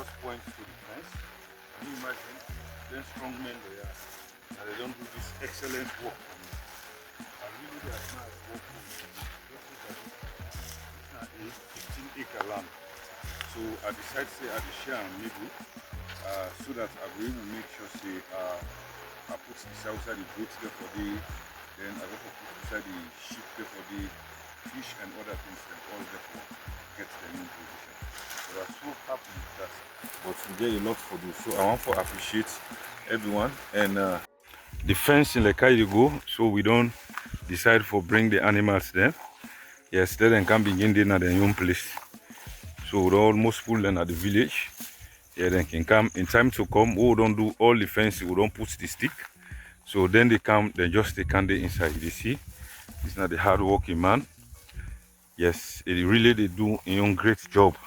just point to the fence. Can you imagine? Then strong men they are, and they don't do this excellent work for me. I really admire work for me. Just look at this. It's not a 15-acre land. So I decided to say I will share and middle so that I will able make sure say I put this outside the goats there for the, then I will put inside the sheep there for the fish and other things that all there for get them in position. But I'm so happy that but we get a lot for do. So I want to appreciate everyone and the fence in the car you go so we don't decide for bring the animals there. Yes, then they can begin in at their own place. So we almost full then at the village. Yeah, then can come in time to come. We don't do all the fence, we don't put the stick. So then they come, they just take candy inside. You see, it's not the hard working man. Yes, it really they do a great job.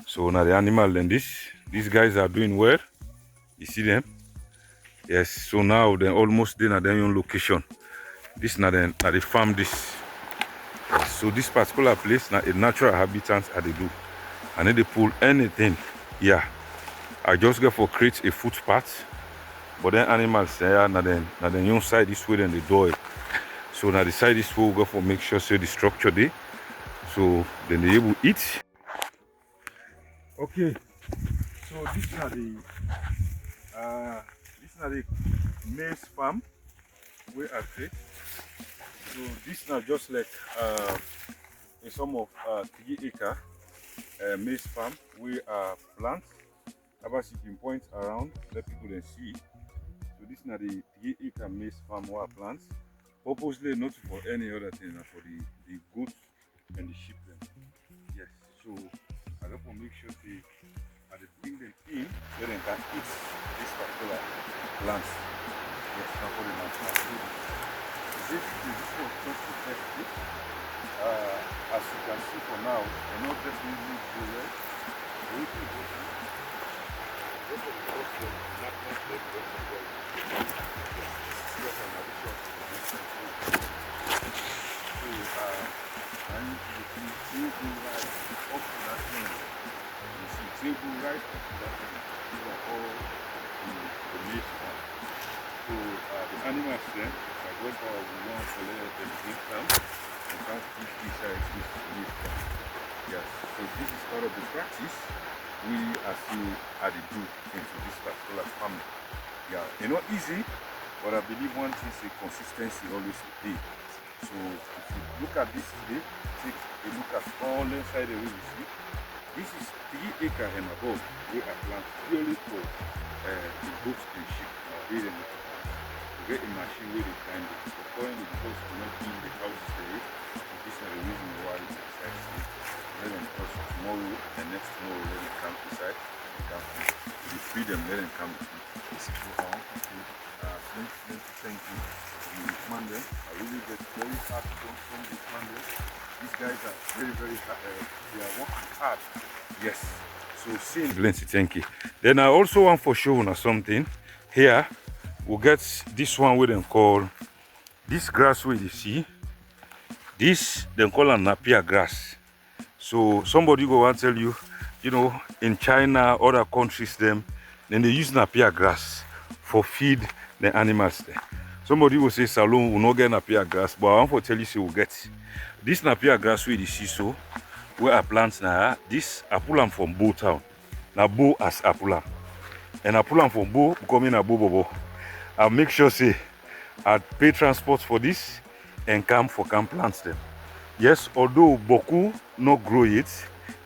So now the animal and these guys are doing well. You see them? Yes, so now they're almost in at their own location. This now they farm this. Yes, so this particular place now a natural habitat as they do. And then they pull anything. Yeah. I just go for create a footpath. But then animals there now then young side this way then the door. So now the side this way we go for make sure so the structure there. So then they able to eat. Okay. So this is the maize farm where I create. So this is not just like a sum of 3 acre maize farm where plants. About 16 points around, let people then see. So this is not the 3 acre maize farm where plants. Purposely not for any other thing, for the goats and the sheep then. Yes, so I have to make sure I bring them in so they can eat this particular plants. Yes, now for the natural. This was just to test it. As you can see for now, they're not definitely do well. We can go to this is also not necessarily well. Yes, an addition to the so, and you see table right up to that point. You see table right up to that point. These are all the maize farm. So the animals then, I go for one for the big farm and can't keep inside this maize farm. Yes, so this is part of the practice we as you are the do into this particular farming. Yeah, it's not easy, but I believe one thing is consistency always be. So if you look at this today, take a look at all inside the way you see. This is 3 acre and above where I plant purely for the goats and sheep. We get a machine where they kind of so currently because we're not in the house today, this is the reason why it's exciting. Let them cross tomorrow and next tomorrow let them come inside. We feed them, let them come to eat. Thank you. Monday, I really get very hard from this Monday. These guys are very hard. They are working hard. Yes. So seeing plenty, thank you. Then I also want for showing or something. Here we'll get this one we then call this grass where you see. This they call a napier grass. So somebody go and tell you, you know, in China, other countries then they use napier grass for feed the animals there. Somebody will say Salon will not get napier grass, but I want to tell you, we'll get this napier grass where you see so where I plant now. This I pull them from Bo town. Now Bo as I pull them. And I pull them from Bo, coming a Bobo. I'll make sure say I pay transport for this and come plants them. Yes, although Boku not grow it,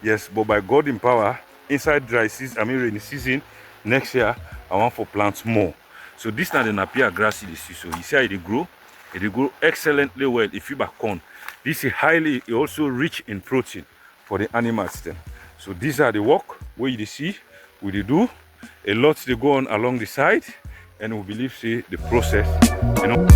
yes, but by God in power, inside dry season, I mean rainy season, next year I want for plants more. So this now the napier grass you see. So you see how it grow excellently well if you back corn. This is highly also rich in protein for the animals then. So these are the work where you see, we do a lot they go on along the side, and we believe see the process, you know.